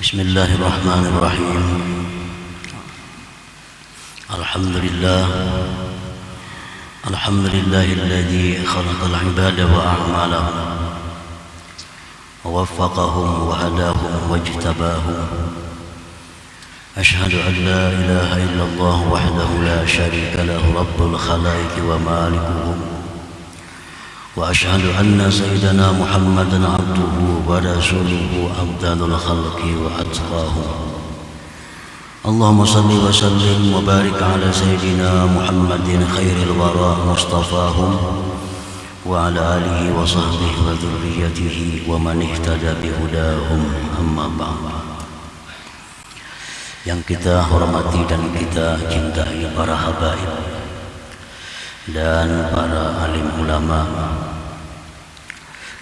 Bismillahirrahmanirrahim. Alhamdulillahilladzi khalaqal ibada wa a'malahum wa waffaqahum wa hadahum wa ijtabahum. Ashhadu an la ilaha illallah wahdahu la syarika lahu rabbul khalaiqi wa malikuhum. Wa ashhadu anna sayyidana Muhammadan abduhu wa rasuluhu afdalul khalqi wa atqahum. Allahumma salli wa sallim wa barik ala sayyidina Muhammadin khairil wara mustafahum wa ala alihi wa sahbihi wa dhurriyyatihi wa man ihtada bihudahum, amma ba'd. Yang kita hormati dan kita cintai para habaib dan para alim ulama,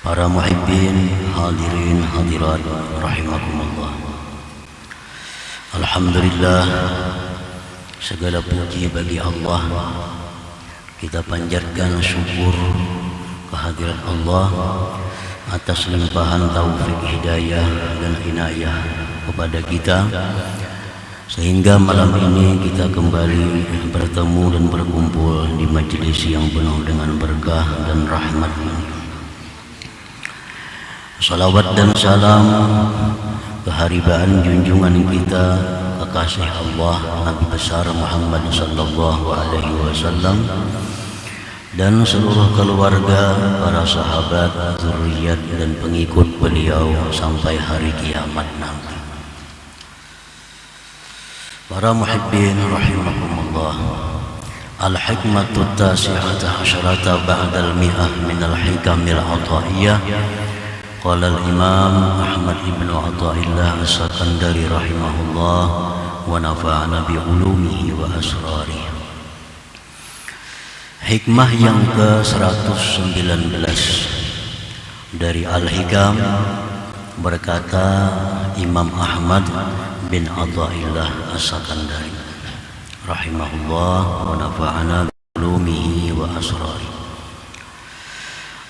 para muhibbin, hadirin hadirat rahimakumullah. Alhamdulillah, segala puji bagi Allah. Kita panjatkan syukur kehadirat Allah atas limpahan taufik hidayah dan inayah kepada kita, sehingga malam ini kita kembali bertemu dan berkumpul di majelis yang penuh dengan berkah dan rahmat. Salawat dan salam keharibaan junjungan kita, kekasih Allah Nabi besar Muhammad sallallahu alaihi wasallam, dan seluruh keluarga, para sahabat, zuriat dan pengikut beliau sampai hari kiamat nanti. Para muhibbin rahimakumullah, al-hikmatu tasi'ata asyarata ba'dal mi'ah minal hikamil ataiyah. Qala al-imam Ahmad ibn Athaillah as-Sakandari rahimahullah wa nafa'ana bi ulumihi wa asrarihi. Hikmah yang ke-119 dari Al-Hikam, berkata Imam Ahmad bin Athaillah as-Sakandari rahimahullah wa nafa'ana bi ulumihi wa asrarihi.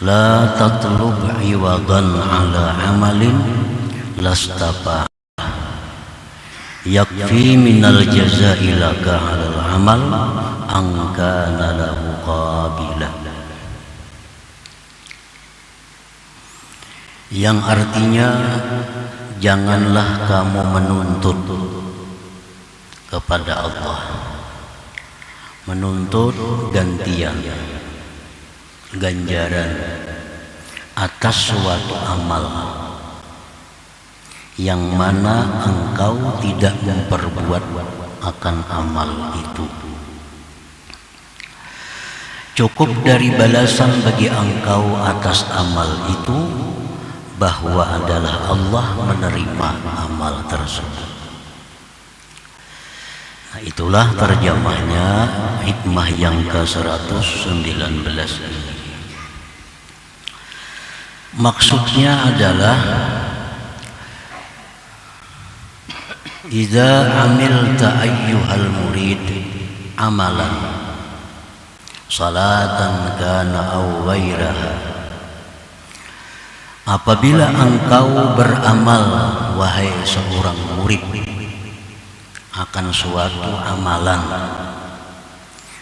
La tatlub iwadan ala amalin lastapa yakfi minal jazai laka alal amal angkana lahu qabila. Yang artinya, janganlah kamu menuntut kepada Allah, menuntut gantian, ganjaran atas suatu amal yang mana engkau tidak memperbuat akan amal itu. Cukup dari balasan bagi engkau atas amal itu bahwa adalah Allah menerima amal tersebut. Nah, itulah terjemahnya hikmah yang ke-119 ini. Maksudnya adalah idza amilta ayyuhal murid amalan salatan kana aw ghairaha, apabila engkau beramal wahai seorang murid akan suatu amalan,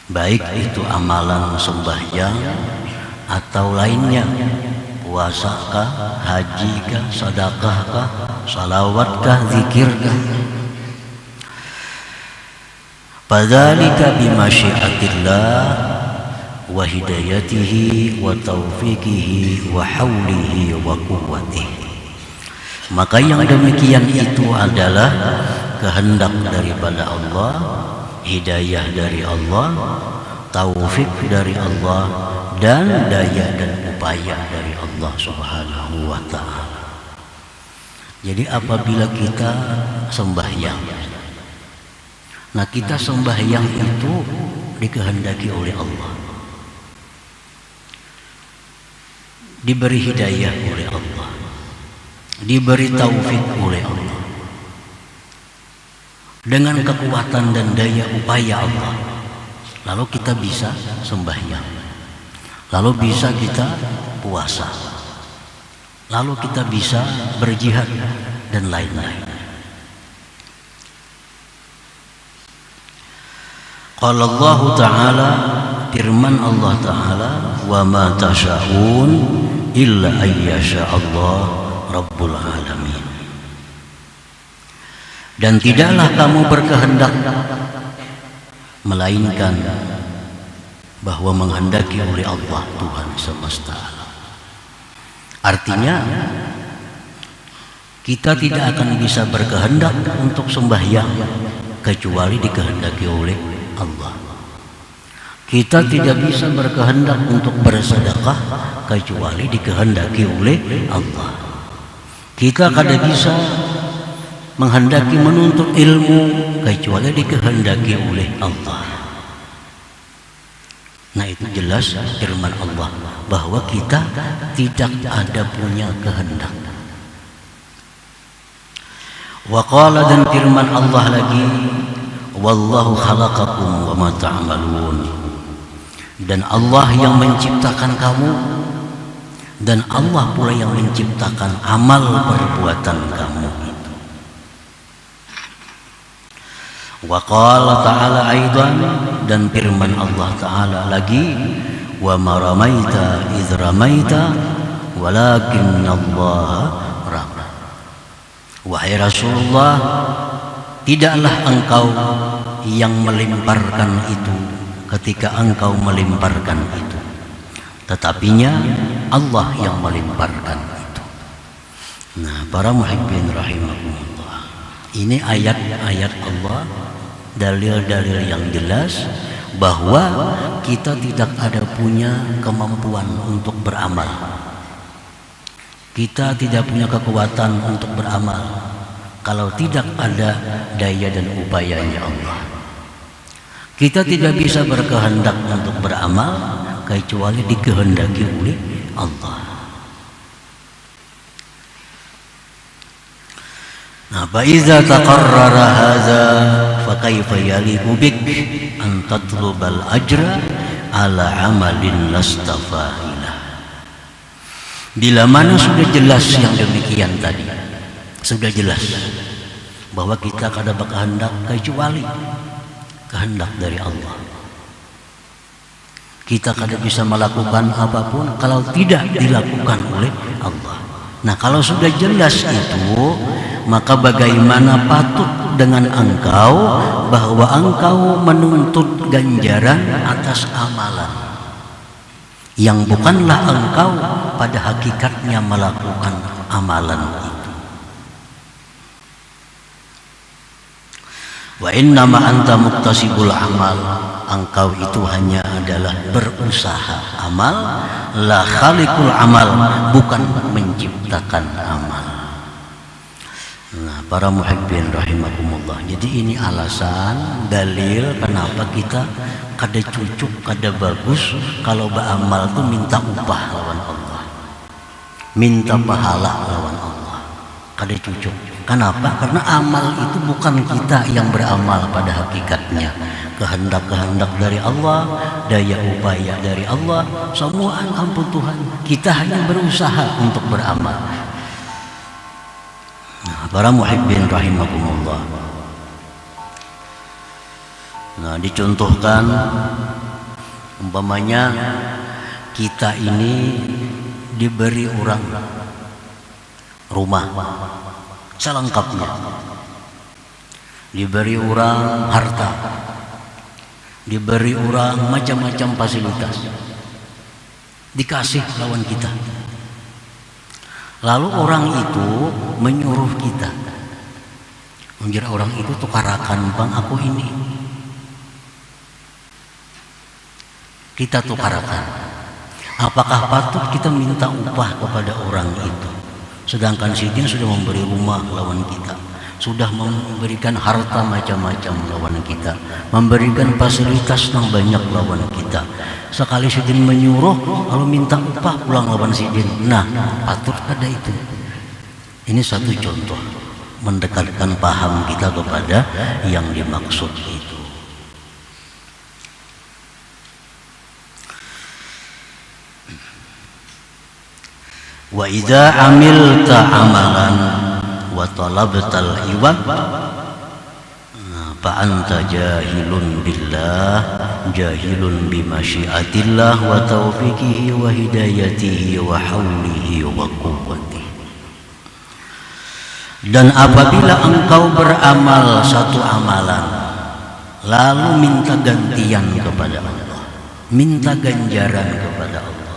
baik itu amalan sembahyang atau lainnya, puasakah, hajikah, sedekahkah, salawatkah, zikirkah, fadzalika bimasyiatillah wa hidayatihi wa taufiqihi wa haulihi wa quwwatihi. Maka yang demikian itu adalah kehendak daripada Allah, hidayah dari Allah, taufik dari Allah, dan daya dan upaya dari Allah subhanahu wa ta'ala. Jadi apabila kita sembahyang, nah kita sembahyang itu dikehendaki oleh Allah, diberi hidayah oleh Allah, diberi taufik oleh Allah, dengan kekuatan dan daya upaya Allah, lalu kita bisa sembahyang, lalu bisa kita puasa, lalu kita bisa berjihad dan lain-lain. Qala Allah Ta'ala, firman Allah Ta'ala, wa ma tasha'un illa ayyasha Allah Rabbul Alamin. Dan tidaklah kamu berkehendak melainkan bahwa menghendaki oleh Allah Tuhan semesta alam. Artinya kita tidak akan bisa berkehendak untuk sembahyang kecuali dikehendaki oleh Allah. Kita tidak bisa berkehendak untuk bersedekah kecuali dikehendaki oleh Allah. Kita kada bisa menghendaki menuntut ilmu kecuali dikehendaki oleh Allah. Nah, itu jelas firman Allah bahwa kita tidak ada punya kehendak. Wa qala, dan firman Allah lagi, wallahu khalaqakum wa ma ta'malun. Dan Allah yang menciptakan kamu, dan Allah pula yang menciptakan amal perbuatan kamu itu. Wa qala ta'ala aidan, dan firman Allah Ta'ala lagi, wa ma ramaita idh ramaita walakinnallaha rama. Wahai Rasulullah, tidaklah engkau yang melemparkan itu ketika engkau melemparkan itu, tetapinya Allah yang melemparkan itu. Nah, para muhibbin rahimakumullah, ini ayat-ayat Allah, dalil-dalil yang jelas bahwa kita tidak ada punya kemampuan untuk beramal. Kita tidak punya kekuatan untuk beramal kalau tidak ada daya dan upayanya Allah. Kita tidak bisa berkehendak untuk beramal kecuali dikehendaki oleh Allah. Nah, fa iza taqarrara hadza fa kaifa yaliqu bik an tatlubal ajra ala amalin lastafahilah. Bila mana sudah jelas yang demikian tadi, sudah jelas bahwa kita kada berkehendak kecuali kehendak dari Allah. Kita kada bisa melakukan apapun kalau tidak dilakukan oleh Allah. Nah, kalau sudah jelas itu, maka bagaimana patut dengan engkau bahwa engkau menuntut ganjaran atas amalan yang bukanlah engkau pada hakikatnya melakukan amalan itu. Wa innama anta muktasibul amal, engkau itu hanya adalah berusaha amal, la khaliqul amal, bukan menciptakan amal. Nah, para muhibbin rahimakumullah, jadi ini alasan, dalil kenapa kita kada cucuk, kada bagus kalau beramal tuh minta upah lawan Allah, minta pahala lawan Allah, kada cucuk. Kenapa? Karena amal itu bukan kita yang beramal pada hakikatnya. Kehendak-kehendak dari Allah, daya upaya dari Allah, semua ampun Tuhan. Kita hanya berusaha untuk beramal. Nah, para muhibbin rahimakumullah. Nah, dicontohkan umpamanya kita ini diberi orang rumah selengkapnya, diberi orang harta, diberi orang macam-macam fasilitas, dikasih lawan kita. Lalu orang itu menyuruh kita, menjadi orang itu tukarakan bang aku ini, kita tukarakan. Apakah patut kita minta upah kepada orang itu? Sedangkan si dia sudah memberi rumah lawan kita, sudah memberikan harta macam-macam lawan kita, memberikan fasilitas yang banyak lawan kita. Sekali sidin menyuruh lalu minta upah pulang lawan sidin. Nah, patut ada itu. Ini satu contoh mendekatkan paham kita kepada yang dimaksud itu. Wa idza amilta amalan wa talabtal iwad. Nah, fa anta jahilun billah, jahilun bimasyiatillah wa taufiqihi wa hidayatihi wa haulihi wa quwwatihi. Dan apabila engkau beramal satu amalan lalu minta gantian kepada Allah, minta ganjaran kepada Allah,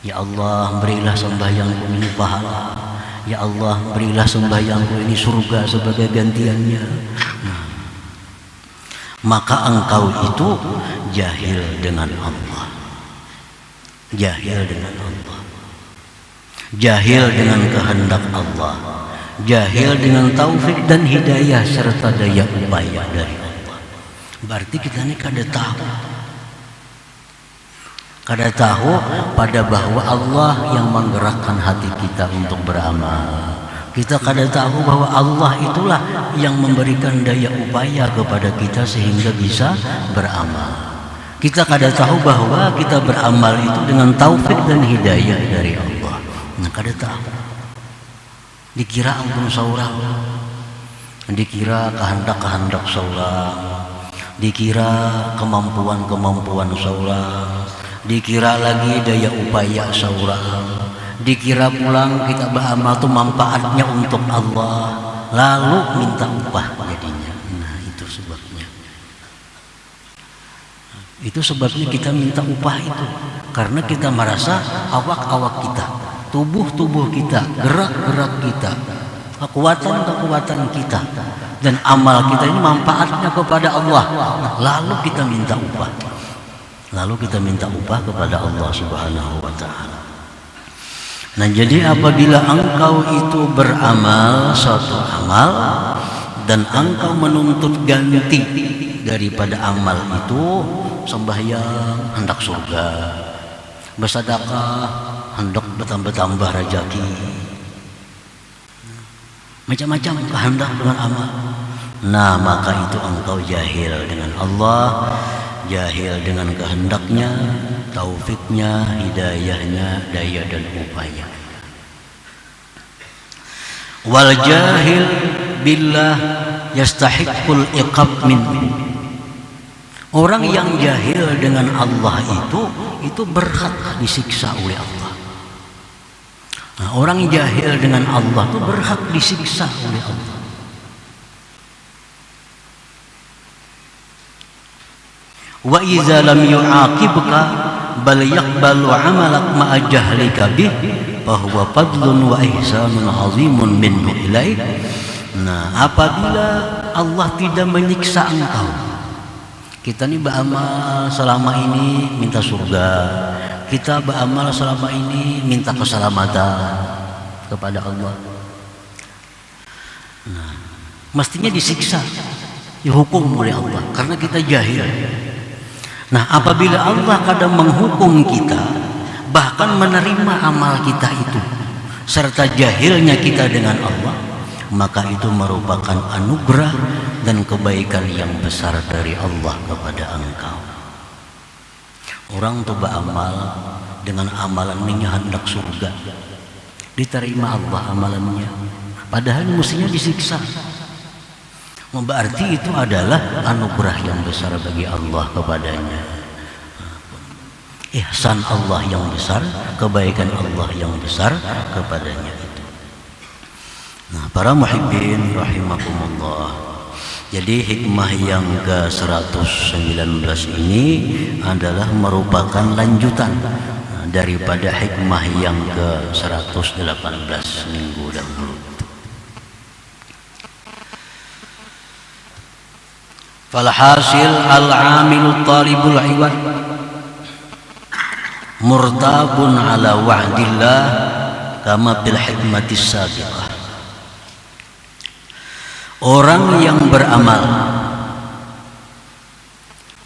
ya Allah berilah sembahyangku ini pahala, ya Allah berilah sembahyangku ini surga sebagai gantiannya, maka engkau itu jahil dengan Allah, jahil dengan Allah, jahil dengan kehendak Allah, jahil dengan taufik dan hidayah serta daya upaya dari Allah. Berarti kita ini kada tahu pada bahwa Allah yang menggerakkan hati kita untuk beramal. Kita kada tahu bahwa Allah itulah yang memberikan daya upaya kepada kita sehingga bisa beramal. Kita kada tahu bahwa kita beramal itu dengan taufik dan hidayah dari Allah. Nah, kada tahu. Dikira ampun saurang, dikira kehendak-kehendak saurang, dikira kemampuan-kemampuan saurang, dikira lagi daya upaya saurang, dikira pulang kita beramal itu manfaatnya untuk Allah, lalu minta upah jadinya. Nah, itu sebabnya. Itu sebabnya kita minta upah itu, karena kita merasa awak-awak kita, tubuh-tubuh kita, gerak-gerak kita, kekuatan-kekuatan kita, dan amal kita ini manfaatnya kepada Allah. Lalu kita minta upah. Lalu kita minta upah kepada Allah Subhanahu wa ta'ala. Nah, jadi apabila engkau itu beramal suatu amal dan engkau menuntut ganti daripada amal itu, sembahyang hendak surga, bersedekah hendak bertambah-tambah rezeki, macam-macam kehendak dengan amal. Nah, maka itu engkau jahil dengan Allah, jahil dengan kehendaknya, taufiknya, hidayahnya, daya dan upaya. Wal jahil billah yastahiqqul iqab minhu. Orang yang jahil dengan Allah itu berhak disiksa oleh Allah. Nah, orang jahil dengan Allah itu berhak disiksa oleh Allah. Wa iza lam yu'aqibka bal yaqbalu 'amalak ma'a jahlika bih fa huwa fadlun wa ihsanun 'azimun minhu ilaik. Nah, apabila Allah tidak menyiksa engkau, kita ini beramal selama ini minta surga, kita beramal selama ini minta keselamatan kepada Allah. Nah, mestinya disiksa, dihukum oleh Allah karena kita jahil. Nah, apabila Allah kadang menghukum kita, bahkan menerima amal kita itu, serta jahilnya kita dengan Allah, maka itu merupakan anugerah dan kebaikan yang besar dari Allah kepada engkau. Orang tuh beramal dengan amalannya hendak surga, diterima Allah amalannya, padahal mestinya disiksa. Berarti itu adalah anugerah yang besar bagi Allah kepadanya, ihsan Allah yang besar, kebaikan Allah yang besar kepadanya itu. Nah, para muhibbin rahimakumullah, jadi hikmah yang ke-119 ini adalah merupakan lanjutan daripada hikmah yang ke-118 minggu dahulu. Falhasil al-amilu talibul iwad murtabun ala wa'dillah kama bil hikmatis sabiqah. Orang yang beramal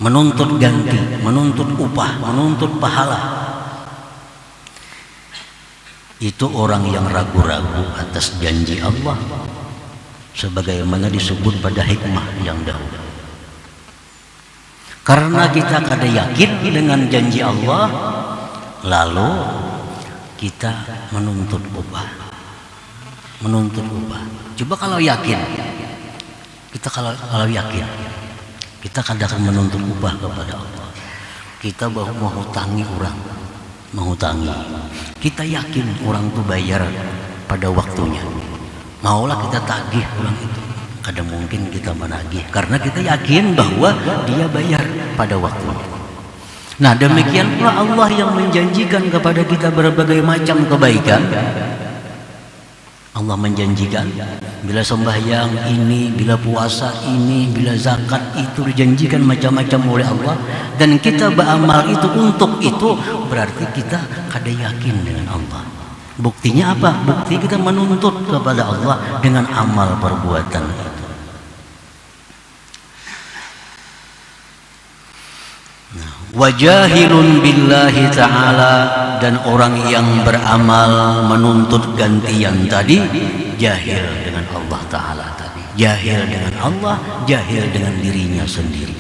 menuntut ganti, menuntut upah, menuntut pahala, itu orang yang ragu-ragu atas janji Allah sebagaimana disebut pada hikmah yang dahulu. Karena kita kada yakin dengan janji Allah, lalu kita menuntut upah. Coba kalau yakin, Kita kalau yakin, kita kadang akan menuntut upah kepada Allah. Kita baru menghutangi orang, kita yakin orang itu bayar pada waktunya. Maulah kita tagih orang itu. Kadang mungkin kita menagih karena kita yakin bahwa dia bayar pada waktunya. Nah, demikian pula Allah yang menjanjikan kepada kita berbagai macam kebaikan. Allah menjanjikan bila sembahyang ini, bila puasa ini, bila zakat itu dijanjikan macam-macam oleh Allah, dan kita beramal itu untuk itu, berarti kita kada yakin dengan Allah. Buktinya apa? Bukti kita menuntut kepada Allah dengan amal perbuatan itu. Wajahilun billahi ta'ala, dan orang yang beramal menuntut gantian tadi jahil dengan Allah Ta'ala tadi, jahil dengan Allah, jahil dengan dirinya sendiri.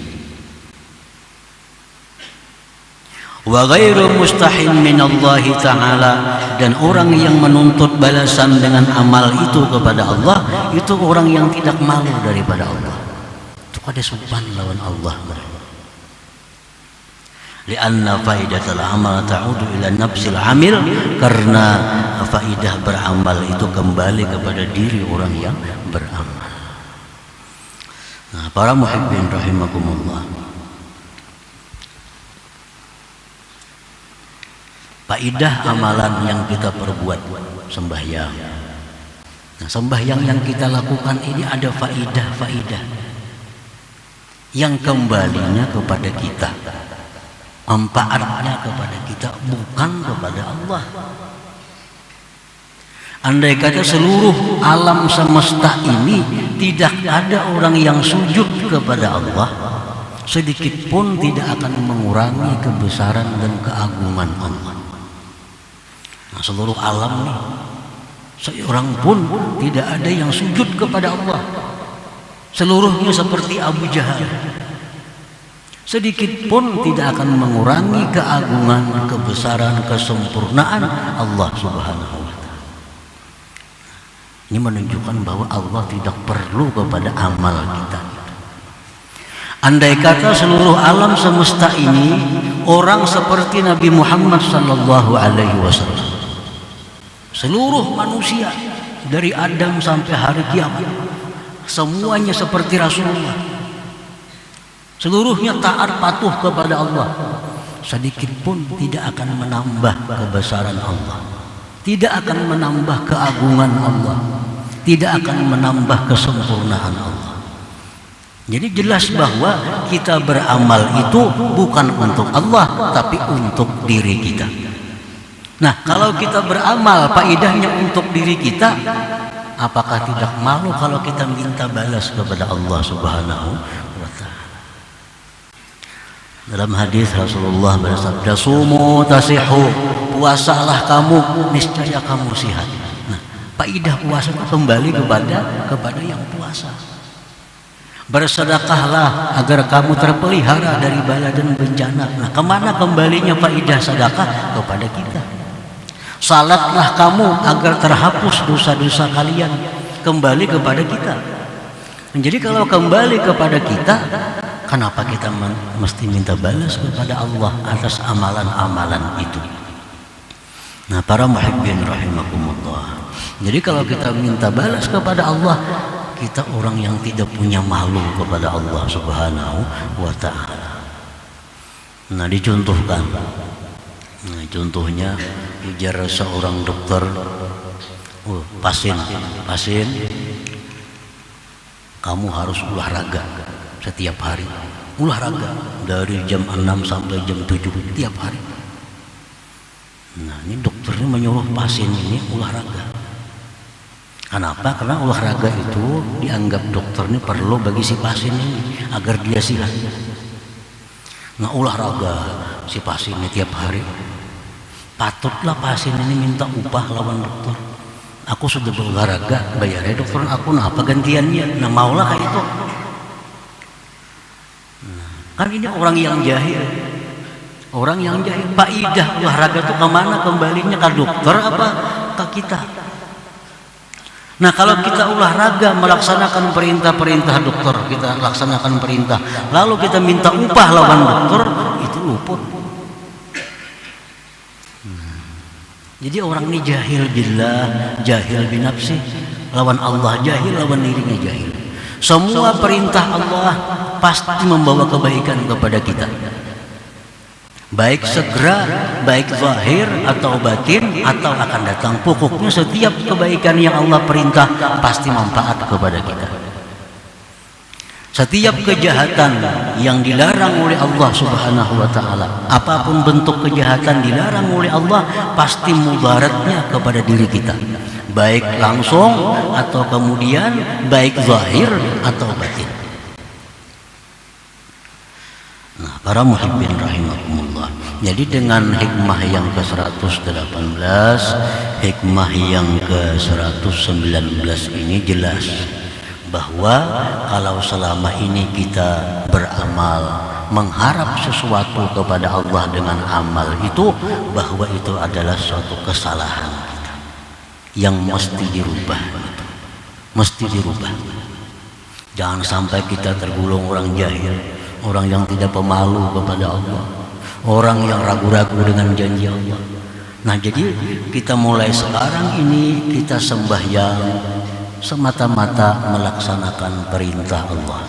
Wa ghairu mustahin minallahi ta'ala, dan orang yang menuntut balasan dengan amal itu kepada Allah, itu orang yang tidak malu daripada Allah. Itu kada sopan lawan Allah. Lianna faidatul amal ta'udu ila nafsil amil, karena faidah beramal itu kembali kepada diri orang yang beramal. Nah, para muhibbin rahimakumullah, faidah amalan yang kita perbuat, sembahyang. Nah, sembahyang yang kita lakukan ini ada faidah yang kembalinya kepada kita, manfaatnya kepada kita, bukan kepada Allah. Andai kata seluruh alam semesta ini tidak ada orang yang sujud kepada Allah, sedikit pun tidak akan mengurangi kebesaran dan keagungan Allah. Nah, seluruh alam nih, seorang pun tidak ada yang sujud kepada Allah. Seluruhnya seperti Abu Jahal, sedikit pun tidak akan mengurangi keagungan, kebesaran, kesempurnaan Allah Subhanahu wa Ta'ala. Ini menunjukkan bahwa Allah tidak perlu kepada amal kita. Andai kata seluruh alam semesta ini orang seperti Nabi Muhammad sallallahu alaihi wasallam, seluruh manusia dari Adam sampai hari kiamat semuanya seperti Rasulullah, seluruhnya taat patuh kepada Allah, sedikit pun tidak akan menambah kebesaran Allah, tidak akan menambah keagungan Allah, tidak akan menambah kesempurnaan Allah. Jadi jelas bahwa kita beramal itu bukan untuk Allah, tapi untuk diri kita. Nah, kalau kita beramal faedahnya untuk diri kita, apakah tidak malu kalau kita minta balas kepada Allah Subhanahu wa Ta'ala? Dalam hadis Rasulullah bersabda, "Sumu tasihu," puasalah kamu, niscaya kamu sehat. Nah, faedah puasa itu kembali kepada yang puasa. Bersedekahlah agar kamu terpelihara dari bala dan bencana. Nah, kemana kembalinya faedah sedekah? Kepada kita. Salatlah kamu agar terhapus dosa-dosa kalian, kembali kepada kita. Jadi kalau kembali kepada kita, kenapa kita mesti minta balas kepada Allah atas amalan-amalan itu? Nah, para muhibbin rahimakumullah, jadi kalau kita minta balas kepada Allah, kita orang yang tidak punya malu kepada Allah Subhanahu wa Ta'ala. Nah, dicontohkan. Nah, contohnya ujar seorang dokter, pasien, kamu harus olahraga setiap hari. Olahraga dari jam 6 sampai jam 7 tiap hari. Nah, ini dokternya menyuruh pasien ini olahraga. Kenapa? Karena olahraga itu dianggap dokter ini perlu bagi si pasien ini agar dia sehat. Nah, olahraga si pasien ini tiap hari, patutlah pasien ini minta upah lawan dokter. Aku sudah berolahraga, bayarnya dokter aku, nah apa gantiannya? Nah, maulah kayak itu. Nah, kan ini orang yang jahil. Orang yang jahil, faidah olahraga itu kemana kembalinya? Ke dokter apa ke kita? Nah, kalau kita olahraga melaksanakan perintah-perintah dokter, kita laksanakan perintah, lalu kita minta upah lawan dokter, itu luput. Jadi orang ini jahil billah, jahil binafsi, lawan Allah jahil, lawan dirinya jahil. Semua perintah Allah pasti membawa kebaikan kepada kita, baik segera, baik zahir atau batin atau akan datang. Pokoknya setiap kebaikan yang Allah perintah pasti manfaat kepada kita. Setiap kejahatan yang dilarang oleh Allah Subhanahu wa ta'ala, apapun bentuk kejahatan dilarang oleh Allah, pasti mudaratnya kepada diri kita, baik langsung atau kemudian baik zahir atau batin. Nah, para muhibbin rahimakumullah, jadi dengan hikmah yang ke-118, hikmah yang ke-119 ini jelas bahwa kalau selama ini kita beramal mengharap sesuatu kepada Allah dengan amal itu, bahwa itu adalah suatu kesalahan kita yang mesti dirubah, mesti dirubah. Jangan sampai kita tergolong orang jahil, orang yang tidak pemalu kepada Allah, orang yang ragu-ragu dengan janji Allah. Nah, jadi kita mulai sekarang ini kita sembahyang semata-mata melaksanakan perintah Allah.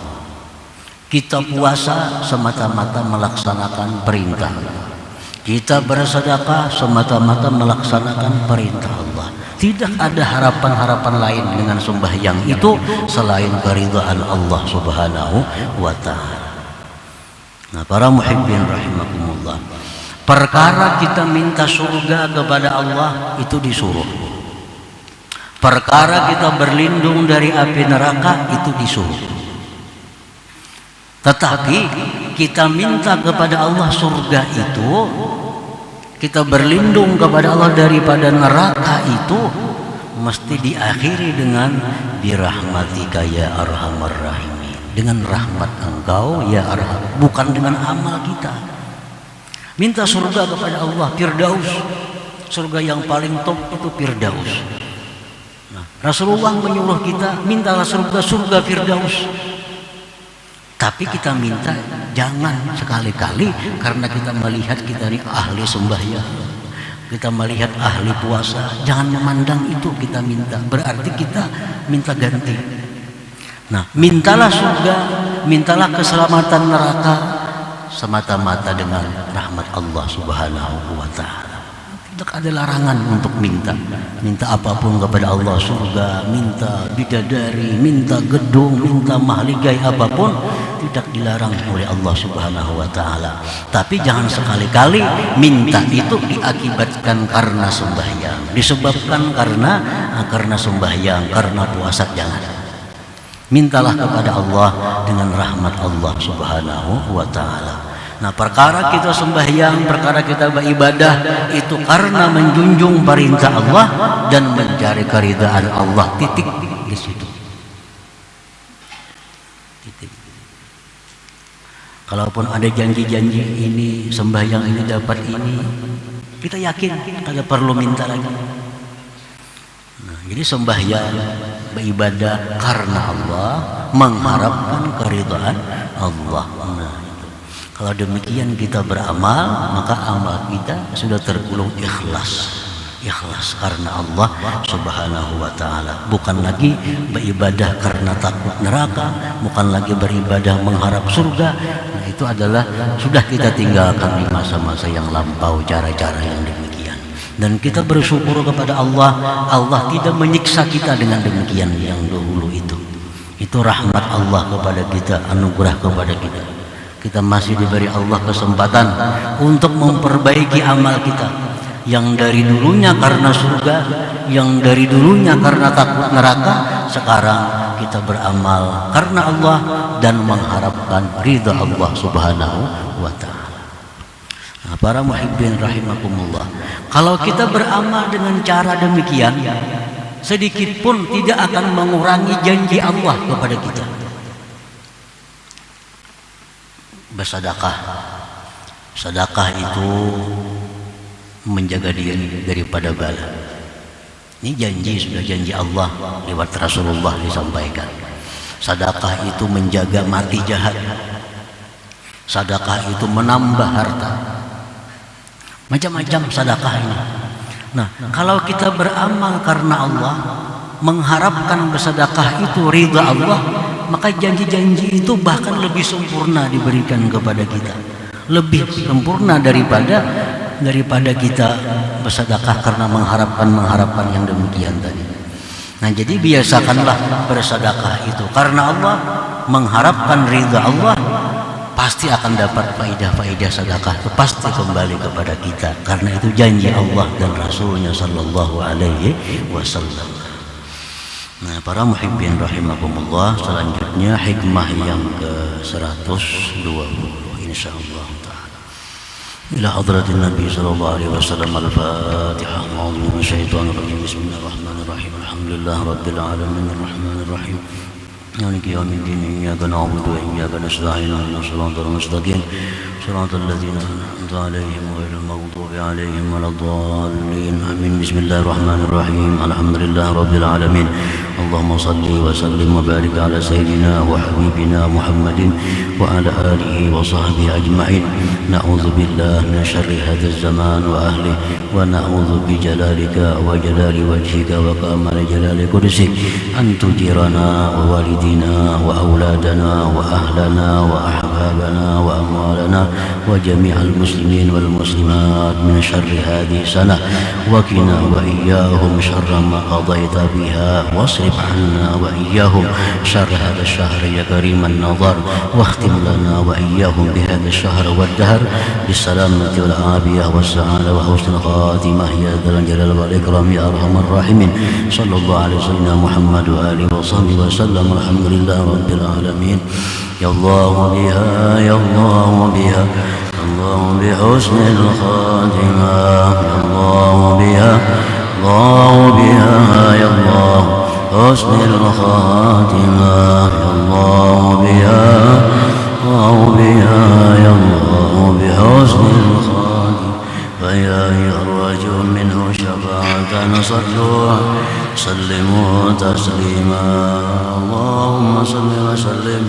Kita puasa semata-mata melaksanakan perintah Allah. Kita bersedekah semata-mata melaksanakan perintah Allah. Tidak ada harapan-harapan lain dengan sembahyang itu selain keridhaan Allah Subhanahu wa ta'ala. Nah, para muhibbin rahimakumullah, perkara kita minta surga kepada Allah itu disuruh. Perkara kita berlindung dari api neraka itu disuruh. Tetapi kita minta kepada Allah surga itu, kita berlindung kepada Allah daripada neraka itu, mesti diakhiri dengan birahmatika ya arhamar rahimin, dengan rahmat Engkau ya arham, bukan dengan amal kita. Minta surga kepada Allah, Firdaus, surga yang paling top itu Firdaus. Rasulullah menyuruh kita mintalah surga Firdaus. Tapi kita minta jangan sekali-kali karena kita melihat kita ini ahli sembahyang, kita melihat ahli puasa, jangan memandang itu kita minta, berarti kita minta ganti. Nah, mintalah surga, mintalah keselamatan neraka semata-mata dengan rahmat Allah Subhanahu wa ta'ala. Tidak ada larangan untuk minta apapun kepada Allah, surga, minta bidadari, minta gedung, minta mahligai apapun, tidak dilarang oleh Allah Subhanahu wa ta'ala. Tapi jangan sekali-kali minta itu diakibatkan karena sembahyang, disebabkan karena sembahyang, karena puasa, jangan. Mintalah kepada Allah dengan rahmat Allah Subhanahu wa ta'ala. Nah, perkara kita sembahyang, perkara kita beribadah itu karena menjunjung perintah Allah dan mencari keridhaan Allah, titik di situ. Titik. Kalaupun ada janji-janji ini, sembahyang ini dapat ini, kita yakin kada perlu minta lagi. Nah, jadi sembahyang, beribadah karena Allah, mengharapkan keridhaan Allah. Nah, kalau demikian kita beramal, maka amal kita sudah tergolong ikhlas. Ikhlas karena Allah Subhanahu wa ta'ala. Bukan lagi beribadah karena takut neraka, bukan lagi beribadah mengharap surga. Nah, itu adalah sudah kita tinggalkan di masa-masa yang lampau cara-cara yang demikian. Dan kita bersyukur kepada Allah, Allah tidak menyiksa kita dengan demikian yang dahulu itu. Itu rahmat Allah kepada kita, anugerah kepada kita. Kita masih diberi Allah kesempatan untuk memperbaiki amal kita, yang dari dulunya karena surga, yang dari dulunya karena takut neraka, sekarang kita beramal karena Allah dan mengharapkan ridha Allah Subhanahu wa ta'ala. Nah, para muhibbin rahimakumullah, kalau kita beramal dengan cara demikian, sedikit pun tidak akan mengurangi janji Allah kepada kita. Bersedekah, sedekah itu menjaga diri daripada bala. Ini janji, sudah janji Allah lewat Rasulullah disampaikan. Sedekah itu menjaga mati jahat. Sedekah itu menambah harta. Macam-macam sedekah ini. Nah, kalau kita beramal karena Allah, mengharapkan bersedekah itu ridha Allah, maka janji-janji itu bahkan lebih sempurna diberikan kepada kita. Lebih sempurna daripada kita bersedekah karena mengharapkan yang demikian tadi. Nah, jadi biasakanlah bersedekah itu karena Allah, mengharapkan ridha Allah, pasti akan dapat faidah-faidah sedekah itu pasti kembali kepada kita, karena itu janji Allah dan Rasulnya sallallahu alaihi wasallam. Nah, para muhibbin rahimakumullah, selanjutnya hikmah yang ke-120 insyaallah taala. Ila hadratin Nabi sallallahu alaihi wasallam. Al-Fatihah. A'udzu billahi minasyaitonir rajim. Bismillahirrahmanirrahim. Alhamdulillahi rabbil alamin arrahmanir rahim. مالك يوم الدين إياك نعبد وإياك نستعين اهدنا الصراط المستقيم صراط الذين أنعمت عليهم غير المغضوب عليهم ولا الضالين آمين. بسم الله الرحمن الرحيم. الحمد لله رب العالمين. اللهم صل وسلم وبارك على سيدنا وحبيبنا محمد وعلى آله وصحبه أجمعين. نعوذ بالله من شر هذا الزمان وأهله، ونعوذ بجلالك وجلال وجهك وكمال جلال كرسك أن تجيرنا ووالدنا وأولادنا وأهلنا وأحبابنا وأموالنا وجميع المسلمين والمسلمات من شر هذه السنة، وقنا وإياهم شر ما قضيت بها، واصرف عنا وإياهم شر هذا الشهر يا كريم النظر، واختم لنا وإياهم بهذا الشهر والدهر بالسلامة والعافية والسعادة وحسن الخاتمة يا ذا الجلال والإكرام يا أرحم الراحمين. صلى الله على سيدنا محمد وآله وصحبه وسلم. الحمد لله رب العالمين. يا الله بها يا الله بها الله بحسن الخاتمة. يا الله بها الله بها يا الله حسن الخاتمة. يا الله بها الله بها يا الله بحسن الخاتمة. فيا أرجو منه شفاعة صلوا سلموا تسليما. اللهم صل وسلم